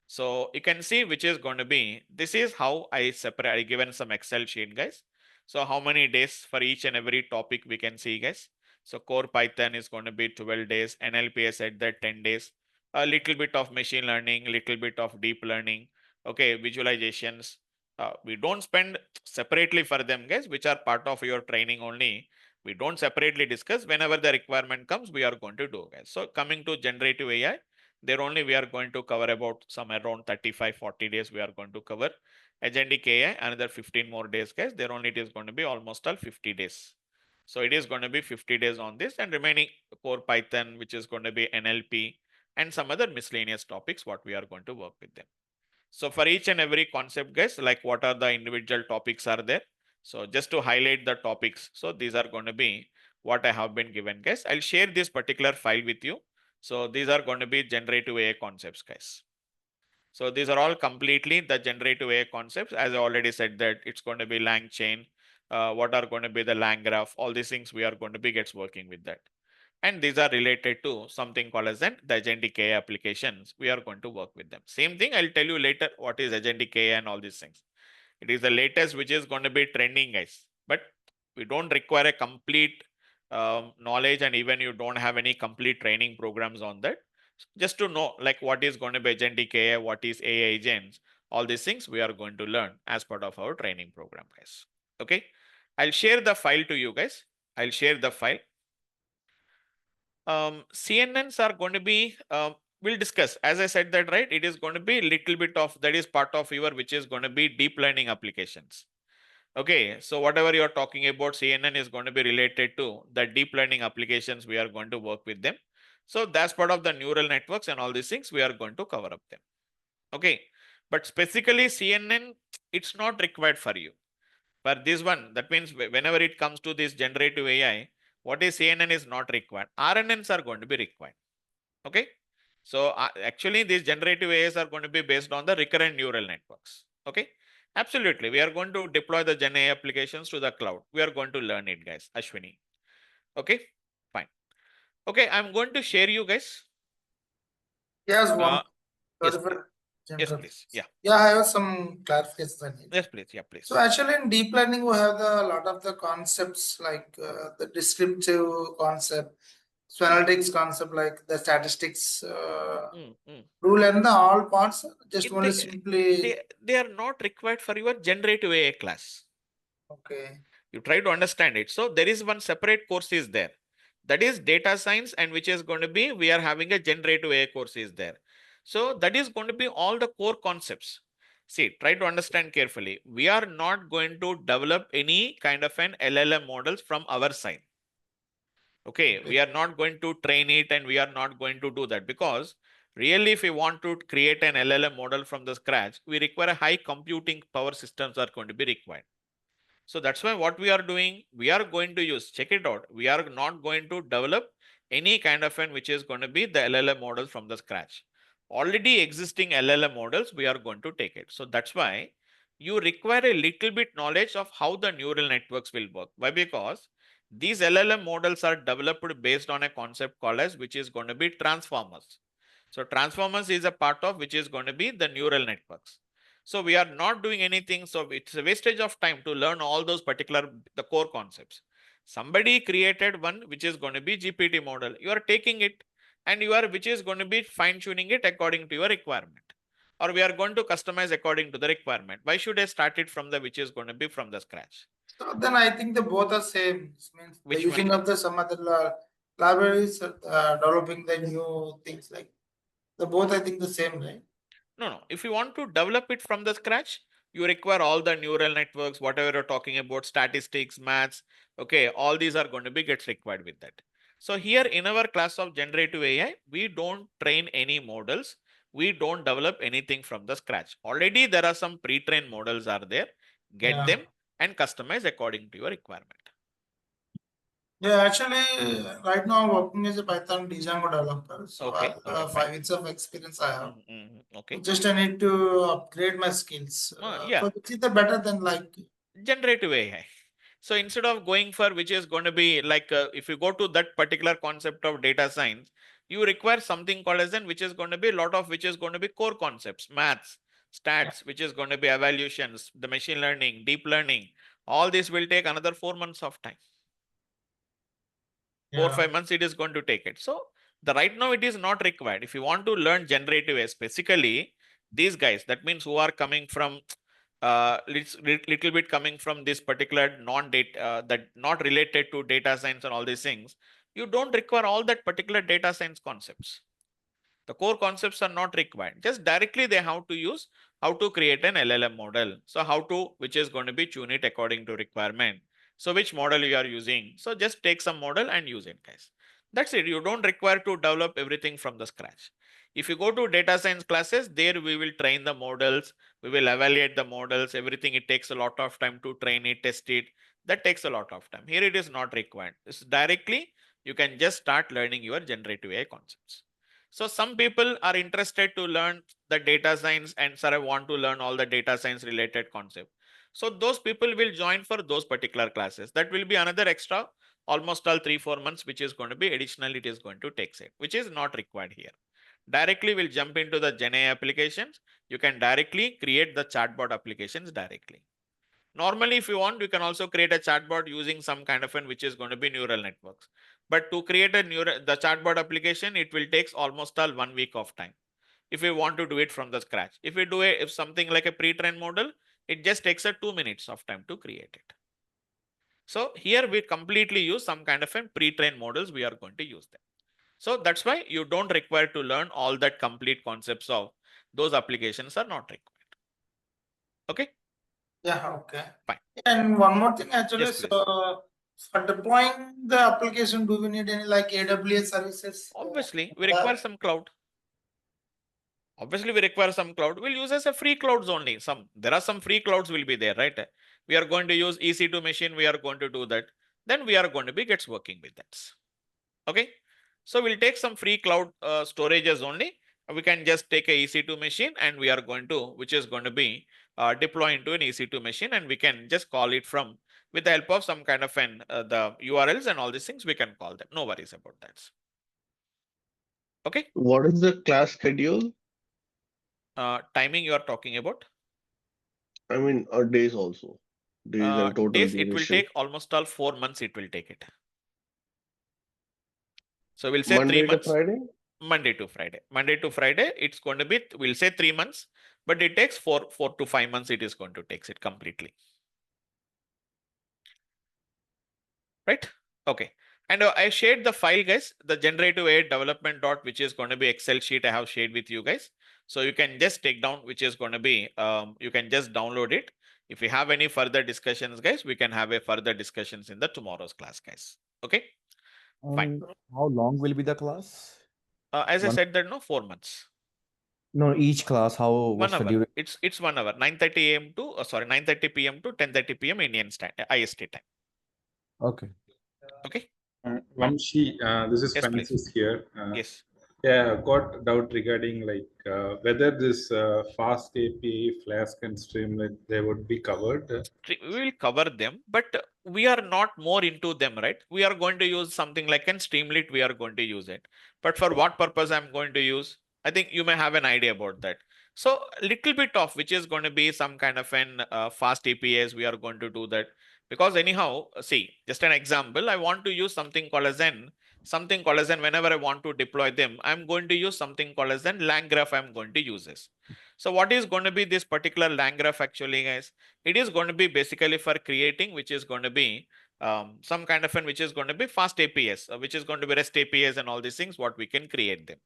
So you can see which is going to be, this is how I separate, I given some Excel sheet, guys. So how many days for each and every topic we can see, guys. So core Python is going to be 12 days, NLP said that 10 days, a little bit of machine learning, little bit of deep learning, okay, visualizations. We don't spend separately for them, guys, which are part of your training only. We don't separately discuss. Whenever the requirement comes, we are going to do, guys. So coming to generative AI, there only we are going to cover about some around 35-40 days we are going to cover. Agentic AI, another 15 more days, guys. There only it is going to be almost all 50 days. So it is going to be 50 days on this, and remaining core Python, which is going to be NLP and some other miscellaneous topics, what we are going to work with them. So for each and every concept, guys, like what are the individual topics are there. So just to highlight the topics. So these are going to be what I have been given, guys. I'll share this particular file with you. So these are going to be generative AI concepts, guys. So these are all completely the generative AI concepts. As I already said that it's going to be LangChain, what are going to be the LangGraph, all these things we are going to be gets working with that. And these are related to something called as the agentic AI applications. We are going to work with them. Same thing, I'll tell you later what is agentic AI and all these things. It is the latest which is going to be trending, guys. But we don't require a complete knowledge, and even you don't have any complete training programs on that. Just to know like what is going to be agentic AI, what is AI agents, All these things we are going to learn as part of our training program, guys. Okay. I'll share the file to you guys. I'll share the file. CNNs are going to be, we'll discuss, as I said that, right? It is going to be a little bit of, that is part of your, which is going to be deep learning applications. Okay, so whatever you're talking about, CNN is going to be related to the deep learning applications. We are going to work with them. So that's part of the neural networks and all these things we are going to cover up them. Okay, but specifically CNN, it's not required for you. For this one, that means whenever it comes to this generative AI, what is CNN is not required. RNNs are going to be required. Okay, so actually these generative AIs are going to be based on the recurrent neural networks. Okay, absolutely. We are going to deploy the Gen AI applications to the cloud. We are going to learn it, guys. Ashwini. Okay, fine. Okay, I'm going to share you guys. Yes, one. Yes, Sorry please. for Yes, please. Yeah. Yeah, I have some clarifications I need. Yes, please. Yeah, please. So actually in deep learning, we have a lot of the concepts like the descriptive concept, so analytics concept, like the statistics. Do learn the all parts, just only simply. They are not required for your generative AI class. Okay. You try to understand it. So there is one separate course is there. That is data science, and which is going to be, we are having a generative AI course is there. So that is going to be all the core concepts. See, try to understand carefully. We are not going to develop any kind of an LLM models from our side. Okay, we are not going to train it, and we are not going to do that, because really if we want to create an LLM model from the scratch, we require a high computing power systems are going to be required. So that's why what we are doing, we are going to use, check it out. We are not going to develop any kind of an which is going to be the LLM models from the scratch. Already existing LLM models, we are going to take it. So that's why you require a little bit knowledge of how the neural networks will work. Why? Because these LLM models are developed based on a concept called as, which is going to be transformers. So transformers is a part of which is going to be the neural networks. So we are not doing anything. So it's a wastage of time to learn all those particular, the core concepts. Somebody created one which is going to be GPT model. You are taking it and you are, which is going to be fine tuning it according to your requirement. Or we are going to customize according to the requirement. Why should I start it from the, which is going to be from the scratch? So then I think the both are same. It means the Which using one? of the some other libraries, developing the new things like the both. I think the same, right? No. If you want to develop it from the scratch, you require all the neural networks, whatever you're talking about, statistics, maths. Okay, all these are going to be gets required with that. So here in our class of generative AI, we don't train any models. We don't develop anything from the scratch. Already there are some pre-trained models are there. Get them and customize according to your requirement. Yeah, actually, right now I'm working as a Python Django developer. So Okay, I have 5 years of experience I have. Okay. Just I need to upgrade my skills. Yeah. So which is the better than like generative AI. So instead of going for which is going to be like, if you go to that particular concept of data science, you require something called as, which is going to be a lot of, which is going to be core concepts, maths, stats, which is going to be evaluations, the machine learning, deep learning. All this will take another 4 months of time. 4-5 months it is going to take it. So the right now it is not required. If you want to learn generative AI, specifically these guys, that means who are coming from little bit coming from this particular non-data, that not related to data science and all these things, you don't require all that particular data science concepts. The core concepts are not required. Just directly they have to use how to create an LLM model. So how to, which is going to be tune it according to requirement. So which model you are using. So just take some model and use it, guys. That's it. You don't require to develop everything from the scratch. If you go to data science classes, there we will train the models. We will evaluate the models, everything. It takes a lot of time to train it, test it. That takes a lot of time. Here it is not required. It's directly, you can just start learning your generative AI concepts. So some people are interested to learn the data science and sir, I want to learn all the data science related concept. So those people will join for those particular classes. That will be another extra almost all 3-4 months, which is going to be additional. It is going to take it, which is not required here. Directly will jump into the Gen AI applications. You can directly create the chatbot applications directly. Normally, if you want, you can also create a chatbot using some kind of an, which is going to be neural networks. But to create a the chatbot application, it will take almost all 1 week of time. if we want to do it from the scratch. If we do if something like a pre-trained model, it just takes a 2 minutes of time to create it. So here we completely use some kind of a pre-trained models. We are going to use them. So that's why you don't require to learn all that complete concepts of those applications are not required. Okay. Yeah. Okay. Fine. And one more thing, actually, Yes, so for deploying the application, do we need any like AWS services? Obviously, we require some cloud. Obviously, we require some cloud. We'll use as a free clouds only. There are some free clouds will be there, right? We are going to use EC2 machine. We are going to do that. Then we are going to be gets working with that. Okay. So we'll take some free cloud storages only. We can just take a EC2 machine and we are going to, which is going to be deploy into an EC2 machine, and we can just call it from with the help of some kind of the URLs and all these things. We can call them. No worries about that. Okay. What is the class schedule? Timing you are talking about? I mean, days also. Days and total Days, it will duration. take almost all 4 months. It will take it. So we'll say Monday 3 months. to Friday? Monday to Friday. Monday to Friday, it's going to be, we'll say 3 months, but it takes 4 to 5 months. It is going to take it completely. Right? Okay. And I shared the file, guys, the generative AI development dot, which is going to be Excel sheet I have shared with you guys. So you can just take down, which is going to be, you can just download it. If you have any further discussions, guys, we can have a further discussions in the tomorrow's class, guys. Okay. Fine. How long will be the class? As I said that, no, 4 months. No, each class, how, 1 what's the hour. duration? It's 1 hour, 9:30 a.m. to, 9:30 p.m. to 10:30 p.m. Indian IST time. Okay. Okay. Vamsi, this is Yes, Francis here. Yes. Yeah, I've got doubt regarding like whether this fast API, Flask and Streamlit, they would be covered. We will cover them, but we are not more into them, right? We are going to use something like an Streamlit. We are going to use it, but for what purpose I'm going to use? I think you may have an idea about that. So little bit of which is going to be some kind of an fast APIs. We are going to do that because anyhow, see, just an example. I want to use something called as whenever I want to deploy them, I'm going to use something called as an LangGraph. I'm going to use this. So what is going to be this particular LangGraph actually, guys? It is going to be basically for creating, which is going to be some kind of which is going to be fast APIs, which is going to be REST APIs and all these things, what we can create them.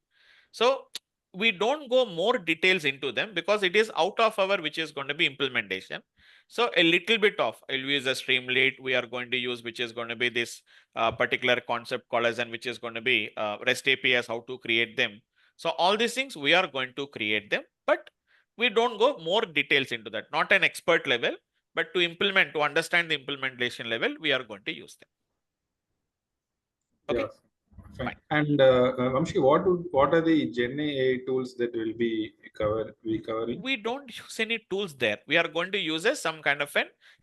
So we don't go more details into them because it is out of our, which is going to be implementation. So a little bit of, I'll use a Streamlit. We are going to use, which is going to be this particular concept called as, which is going to be REST APIs, how to create them. So all these things we are going to create them, but we don't go more details into that. Not an expert level, but to implement, to understand the implementation level, we are going to use them. Okay. Yeah. Fine. And Vamsi, what are the Gen AI tools that will be covering? We don't use any tools there. We are going to use some kind of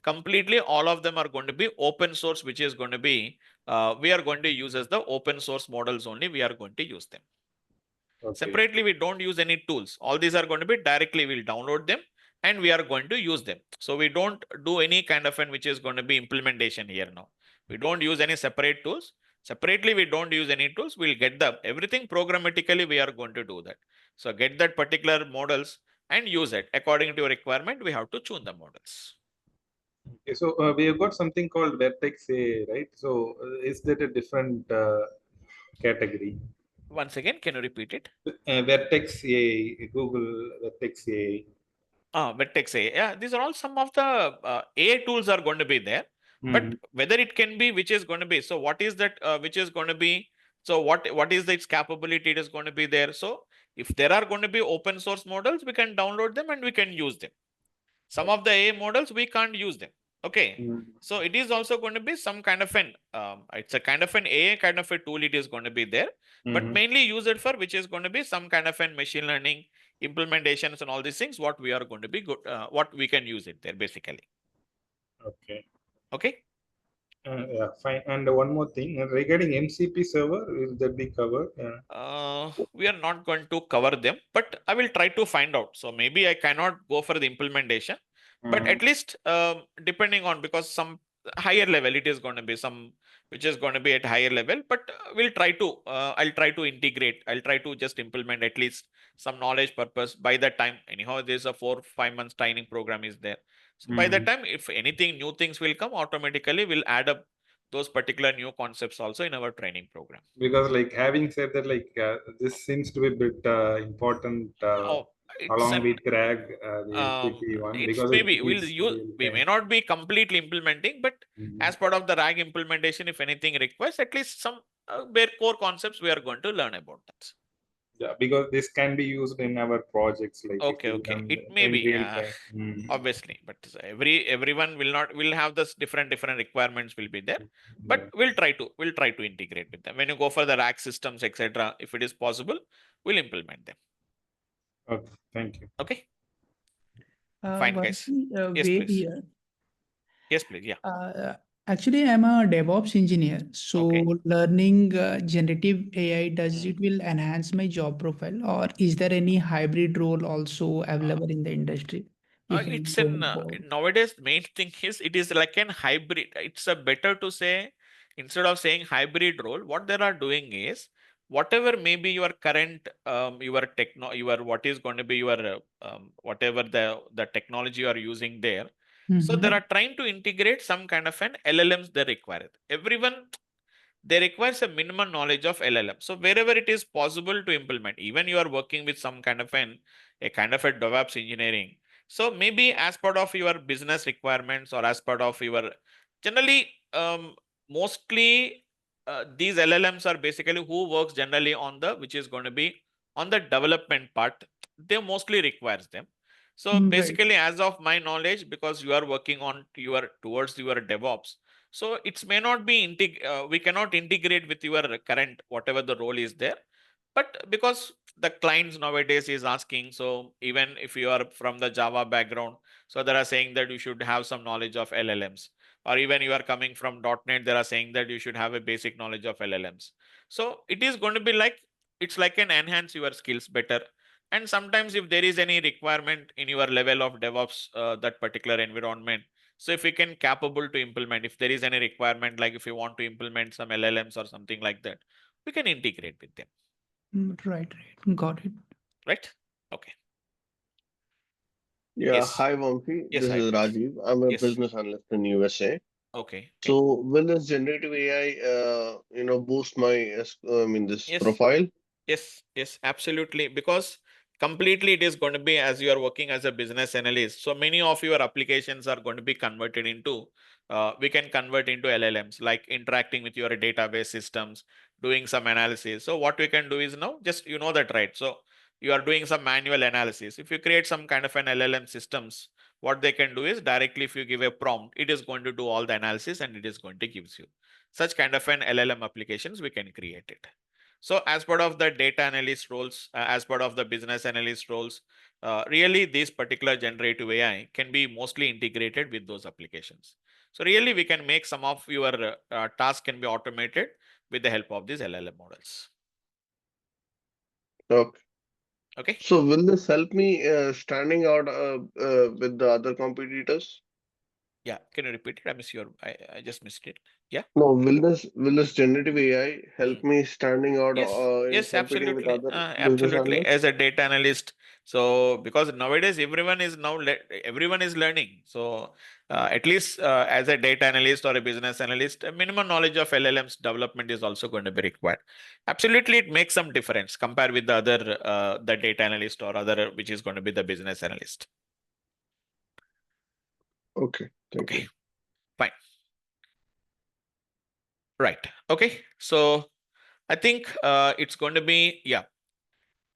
completely all of them are going to be open source, which is going to be we are going to use as the open source models only. We are going to use them. Okay. Separately, we don't use any tools. All these are going to be directly, we'll download them and we are going to use them. So we don't do any kind of which is going to be implementation here now. We don't use any separate tools. Separately, we don't use any tools. We'll get everything programmatically. We are going to do that. So get that particular models and use it according to your requirement. We have to tune the models. Okay, so we have got something called Vertex A, right? So is that a different category? Once again, can you repeat it? Vertex A, Google Vertex A. Vertex A. Yeah, these are all some of the AI tools are going to be there. But whether it can be, which is going to be, so what is that, which is going to be, so what is its capability? It is going to be there. So if there are going to be open source models, we can download them and we can use them. Some of the AI models, we can't use them. Okay. So it is also going to be some kind of it's a kind of an AI kind of a tool. It is going to be there, but mainly use it for, which is going to be some kind of machine learning implementations and all these things, what we are going to be good, what we can use it there basically. Okay. Okay. Yeah, fine. And one more thing regarding MCP server, will that be covered? We are not going to cover them, but I will try to find out. So maybe I cannot go for the implementation, but at least depending on, because some higher level, it is going to be some which is going to be at higher level, but we'll try to, I'll try to integrate. I'll try to just implement at least some knowledge purpose by that time. Anyhow, there's a 4-5 months training program is there. So by that time, if anything new things will come, automatically we'll add up those particular new concepts also in our training program. Because like having said that, like this seems to be a bit important along with RAG, the LTP one, it's because maybe it we needs may not be completely implementing, but as part of the RAG implementation, if anything requires, at least some bare core concepts we are going to learn about that. Yeah, because this can be used in our projects, like if we Okay. run It may in be real time. obviously, but everyone will have this different requirements will be there, but we'll try to integrate with them. When you go for the rack systems, etc., if it is possible, we'll implement them. Okay, thank you. Okay, fine, guys. Yes, Wait please. here. Yes, please. Yeah. Actually, I'm a DevOps engineer. So Okay. learning generative AI, does it will enhance my job profile, or is there any hybrid role also available in the industry? If I'm It's going forward? nowadays main thing is it is like an hybrid. It's a better to say, instead of saying hybrid role, what they are doing is whatever maybe your current your what is going to be your whatever the technology you are using there. So they are trying to integrate some kind of an LLMs they require. Everyone, they requires a minimum knowledge of LLM. So wherever it is possible to implement, even you are working with some kind of a kind of a DevOps engineering. So maybe as part of your business requirements or as part of your generally, mostly these LLMs are basically who works generally on the, which is going to be on the development part. They mostly requires them. So Right. basically, as of my knowledge, because you are working on towards your DevOps, so it may not be we cannot integrate with your current whatever the role is there, but because the clients nowadays is asking, so even if you are from the Java background, so they are saying that you should have some knowledge of LLMs, or even you are coming from .NET, they are saying that you should have a basic knowledge of LLMs. So it is going to be like, it's like an enhance your skills better. And sometimes if there is any requirement in your level of DevOps, that particular environment, so if we can capable to implement, if there is any requirement, like if you want to implement some LLMs or something like that, we can integrate with them. Right. Got it. Right? Okay. Yeah, Yes. hi Vamsi. Yes, This hi, is please. Rajiv. I'm a Yes. business analyst in USA. Okay. So will this generative AI, boost my, this Yes. profile? Yes, absolutely. Because completely it is going to be, as you are working as a business analyst, so many of your applications are going to be converted into, we can convert into LLMs, like interacting with your database systems, doing some analysis. So what we can do is now, just you know that, right? So you are doing some manual analysis. If you create some kind of an LLM systems, what they can do is directly, if you give a prompt, it is going to do all the analysis and it is going to gives you such kind of an LLM applications we can create it. So as part of the data analyst roles, as part of the business analyst roles, really this particular generative AI can be mostly integrated with those applications. So really we can make some of your tasks can be automated with the help of these LLM models. Okay. Okay. So will this help me standing out with the other competitors? Yeah. Can you repeat it? I just missed it. Yeah. No, will this generative AI help me standing out in Yes, competing with absolutely. other business Absolutely. analysts? As a data analyst, so because nowadays everyone is everyone is learning. So at least as a data analyst or a business analyst, a minimum knowledge of LLMs development is also going to be required. Absolutely, it makes some difference compared with the other the data analyst or other which is going to be the business analyst. Okay, thank Okay, you. fine. Right. Okay. So I think it's going to be, yeah.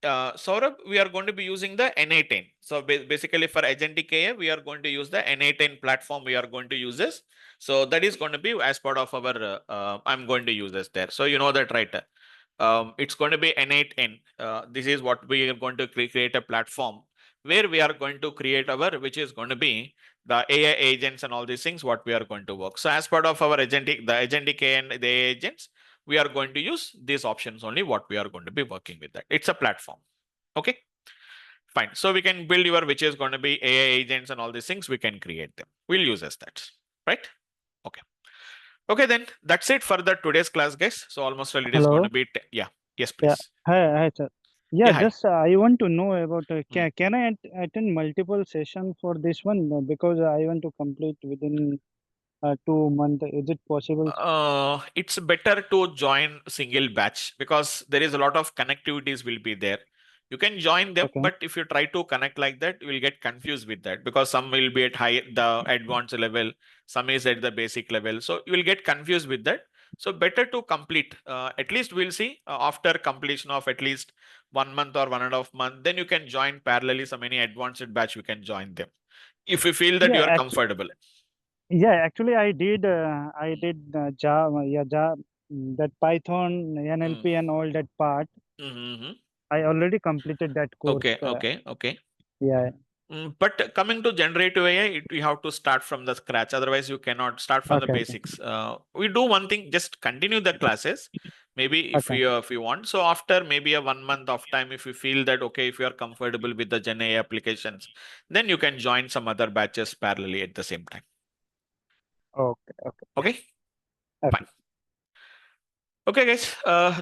Saurabh, we are going to be using the NA10. So basically for agentic AI, we are going to use the NA10 platform. We are going to use this. So that is going to be as part of our, I'm going to use this there. So you know that, right? It's going to be N8N. This is what we are going to create a platform where we are going to create our, which is going to be the AI agents and all these things, what we are going to work. So as part of our agentic, the agentic AI and the AI agents, we are going to use these options only, what we are going to be working with that. It's a platform. Okay, fine. So we can build your, which is going to be AI agents and all these things, we can create them. We'll use as that, right? Okay, Okay, then that's it for the today's class, guys. So almost all it is going to be, yeah. Yes, Yeah. please. Hi, sir. Yeah, Yeah, hi. just I want to know about can I attend multiple sessions for this one? Because I want to complete within 2 months. Is it possible? It's better to join single batch because there is a lot of connectivities will be there. You can join them, Okay. but if you try to connect like that, you will get confused with that because some will be at the advanced level, some is at the basic level. So you will get confused with that. So better to complete. At least we'll see after completion of at least 1 month or 1.5 months, then you can join parallelly some any advanced batch. You can join them if you feel that you are comfortable. Yeah, actually, I did Java, Java, that Python, NLP, and all that part. I already completed that course. Okay. Yeah. But coming to generative AI, you have to start from the scratch. Otherwise, you cannot start from the basics. We do one thing: just continue the classes. Maybe if you want. So after maybe a 1 month of time, if you feel that okay, if you are comfortable with the Gen AI applications, then you can join some other batches parallelly at the same time. Okay. Fine. Okay, guys,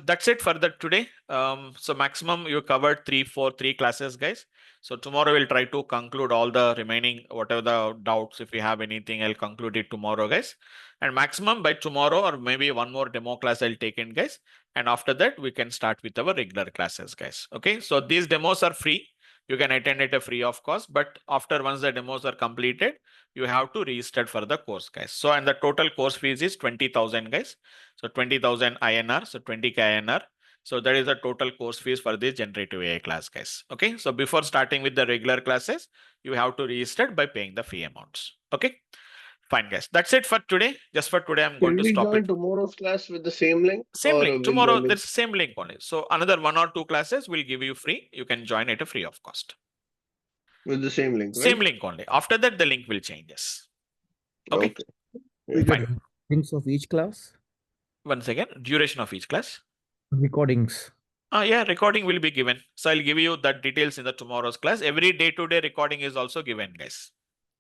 that's it for the today. So maximum you covered three classes, guys. So tomorrow we'll try to conclude all the remaining, whatever the doubts. If you have anything, I'll conclude it tomorrow, guys. And maximum by tomorrow or maybe one more demo class I'll take in, guys. And after that, we can start with our regular classes, guys. Okay, so these demos are free. You can attend it free of cost, but after once the demos are completed, you have to register for the course, guys. So and the total course fees is 20,000, guys. So 20,000 INR, so 20K INR. So that is the total course fees for this generative AI class, guys. Okay, so before starting with the regular classes, you have to register by paying the fee amounts. Okay, fine, guys. That's it for today. Just for today, I'm going to stop Will we it. join tomorrow's class with the same link? Same or link. will Tomorrow, the there's the same link only. So another 1 or 2 classes will give you free. You can join it free of cost. With the same link, right? Same link only. After that, the link will change. Yes. Okay. Fine. Recordings of each class? Once again, duration of each class. Recordings. Yeah, recording will be given. So I'll give you the details in the tomorrow's class. Every day-to-day recording is also given, guys.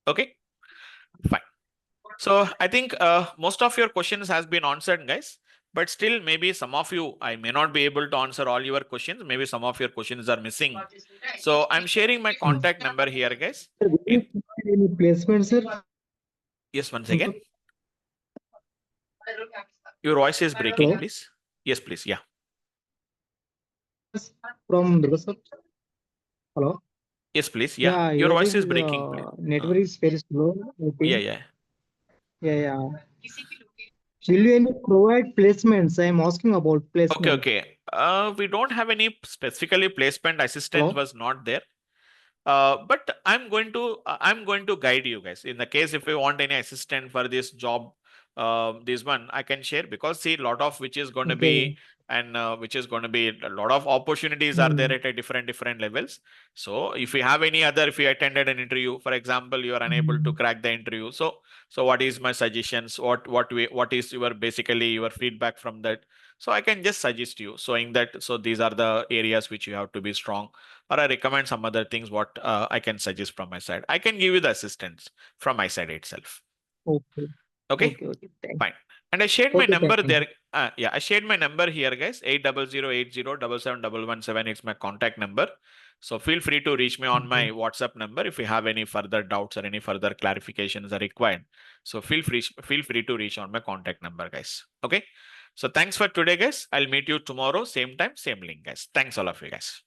Okay, fine. So I think most of your questions has been answered, guys. But still, maybe some of you, I may not be able to answer all your questions. Maybe some of your questions are missing. So I'm sharing my contact number here, guys. Any placement, sir? Yes, once again. Your voice is breaking, Hello? please. Yes, please. Yeah. From DURGASOFT. Hello? Yes, please. Yeah. Your here voice is breaking, please. Network is very slow. Yeah. Yeah. Will you any provide placements? I am asking about placement. Okay. We don't have any specifically placement assistance. Hello? Was not there. But I'm going to guide you guys in the case if you want any assistant for this job. This one I can share because see a lot of which is going to be and which is going to be a lot of opportunities are there at a different levels. So if you have any other, if you attended an interview, for example, you are unable to crack the interview. So what is my suggestions? What is your basically your feedback from that? So I can just suggest you showing that. So these are the areas which you have to be strong, or I recommend some other things what I can suggest from my side. I can give you the assistance from my side itself. Okay. Fine. And I shared my number there. Yeah, I shared my number here, guys. 8080777117. It's my contact number. So feel free to reach me on my WhatsApp number if you have any further doubts or any further clarifications are required. So feel free to reach on my contact number, guys. Okay. So thanks for today, guys. I'll meet you tomorrow, same time, same link, guys. Thanks all of you, guys.